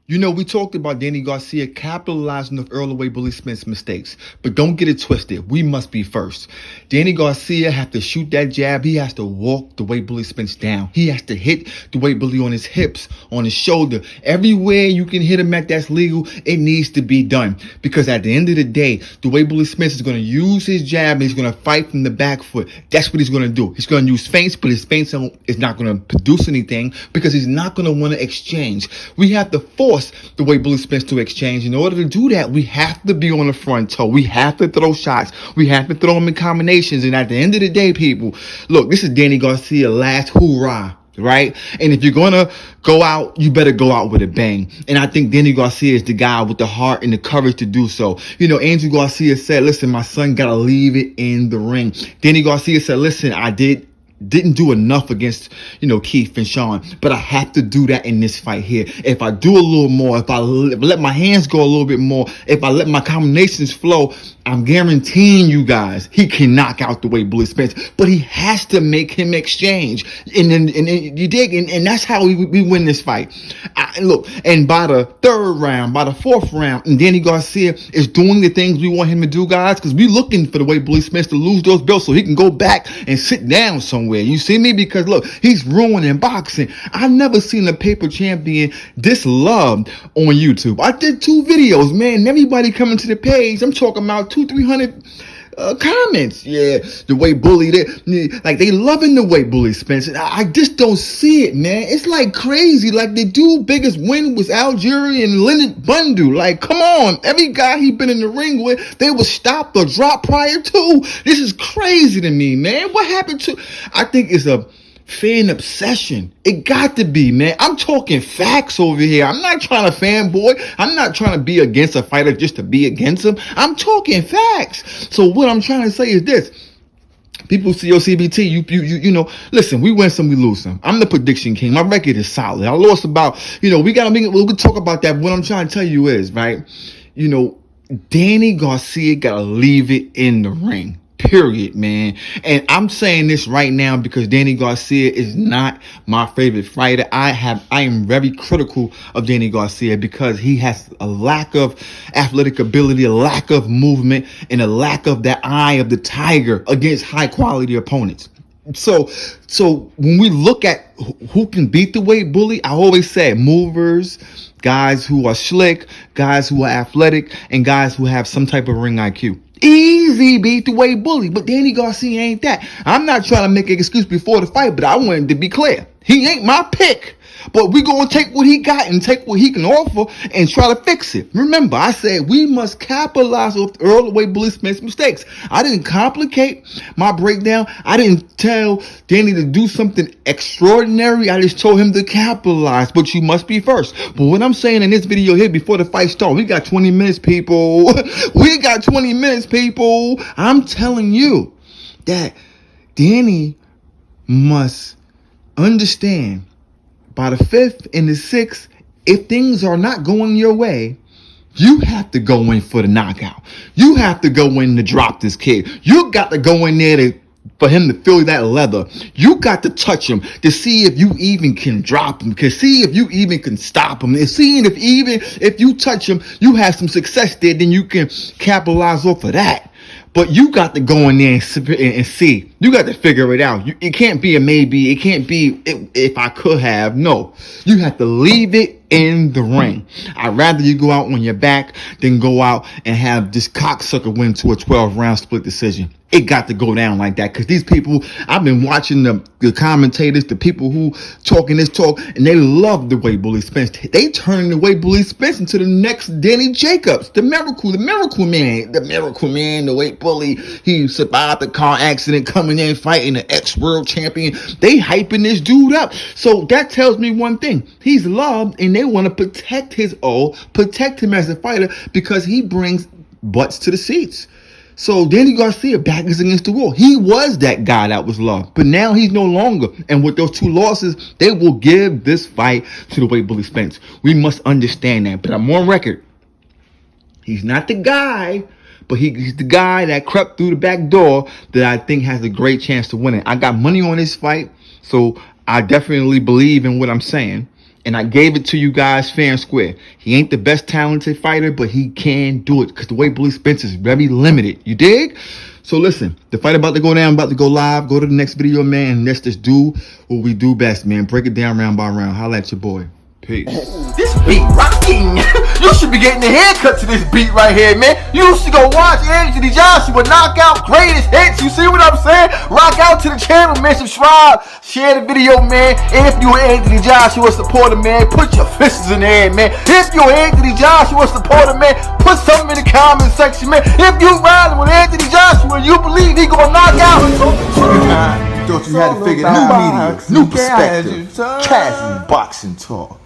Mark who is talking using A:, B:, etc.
A: You know, we talked about Danny Garcia capitalizing off Errol Bully Spence mistakes, but don't get it twisted. We must be first. Danny Garcia has to shoot that jab. He has to walk the way Bully Spence down. He has to hit the way Bully on his hips, on his shoulder. Everywhere you can hit him at that's legal, it needs to be done. Because at the end of the day, the way Bully Spence is going to use his jab and he's going to fight from the back foot. That's what he's going to do. He's going to use feints, but his feints is not going to produce anything because he's not going to want to exchange. We have to force the way Bully Spence to exchange. In order to do that, we have to be on the front toe. We have to throw shots. We have to throw them in combinations. And at the end of the day, people, look, this is Danny Garcia's last hoorah, right? And if you're going to go out, you better go out with a bang. And I think Danny Garcia is the guy with the heart and the courage to do so. You know, Andrew Garcia said, listen, my son got to leave it in the ring. Danny Garcia said, listen, I didn't do enough against, Keith and Sean, but I have to do that in this fight here. If I do a little more, if I let my hands go a little bit more, if I let my combinations flow, I'm guaranteeing you guys, he can knock out the way Bully Spence, but he has to make him exchange. And you dig? And that's how we win this fight. And by the third round, by the fourth round, and Danny Garcia is doing the things we want him to do, guys, because we're looking for the way Bully Spence to lose those belts so he can go back and sit down somewhere. You see me? Because look, he's ruining boxing. I've never seen a paper champion this loved on YouTube. I did 2 videos, man. Everybody coming to the page, I'm talking about 200-300 comments. Yeah, the way Bully did, like they loving the way Bully Spence. I just don't see it, man. It's like crazy. Like the dude biggest win was Algeria and Leonard Bundu. Like, come on, every guy he been in the ring with, they was stopped or dropped prior to. This is crazy to me, man. What happened to? I think it's a fan obsession. It got to be, man. I'm talking facts over here. I'm not trying to fanboy. I'm not trying to be against a fighter just to be against him. I'm talking facts. So what I'm trying to say is this. People see your CBT, you know, listen, we win some, we lose some. I'm the prediction king. My record is solid. I lost about, we'll talk about that. What I'm trying to tell you is, right, Danny Garcia got to leave it in the ring. Period, man. And I'm saying this right now because Danny Garcia is not my favorite fighter. I am very critical of Danny Garcia because he has a lack of athletic ability, a lack of movement, and a lack of that eye of the tiger against high quality opponents. So when we look at who can beat the weight bully, I always say movers, guys who are slick, guys who are athletic, and guys who have some type of ring IQ. Easy beat the way bully, but Danny Garcia ain't that. I'm not trying to make an excuse before the fight, but I wanted to be clear. He ain't my pick, but we're going to take what he got and take what he can offer and try to fix it. Remember, I said we must capitalize off Errol Bully Spence mistakes. I didn't complicate my breakdown. I didn't tell Danny to do something extraordinary. I just told him to capitalize, but you must be first. But what I'm saying in this video here before the fight starts, we got 20 minutes, people. We got 20 minutes, people. I'm telling you that Danny must understand by the 5th and the 6th, if things are not going your way, you have to go in for the knockout. You have to go in to drop this kid. You got to go in there for him to feel that leather. You got to touch him to see if you even can drop him, to see if you even can stop him, and seeing if even if you touch him, you have some success there, then you can capitalize off of that. But you got to go in there and see. You got to figure it out. It can't be a maybe. It can't be if I could have. No. You have to leave it in the ring. I'd rather you go out on your back than go out and have this cocksucker win to a 12-round split decision. It got to go down like that because these people, I've been watching the commentators, the people who talking this talk, and they love the way Bully Spence. They turn the way Bully Spence into the next Danny Jacobs, the miracle man, the way Bully, he survived the car accident, coming in fighting the ex-world champion. They hyping this dude up. So that tells me one thing. He's loved and they want to protect protect him as a fighter because he brings butts to the seats. So Danny Garcia back is against the wall. He was that guy that was loved, but now he's no longer. And with those 2 losses, they will give this fight to the way Bully Spence. We must understand that. But I'm on record. He's not the guy, but he's the guy that crept through the back door that I think has a great chance to win it. I got money on this fight, so I definitely believe in what I'm saying. And I gave it to you guys fair and square. He ain't the best talented fighter, but he can do it because the way Bully Spence is very limited. You dig? So listen, the fight about to go down, about to go live. Go to the next video, man, and let's just do what we do best, man. Break it down round by round. Holla at your boy. Peace.
B: This beat rocking. You should be getting a haircut to this beat right here, man. You used to go watch Anthony Joshua knock out greatest hits. You see what I'm saying? Rock out to the channel, man. Subscribe. Share the video, man. If you're Anthony Joshua supporter, man, put your fists in the air, man. If you're Anthony Joshua supporter, man, put something in the comment section, man. If you riding with Anthony Joshua and you believe he gonna knock out, thought you had to figure out new media, new perspective, casual boxing talk.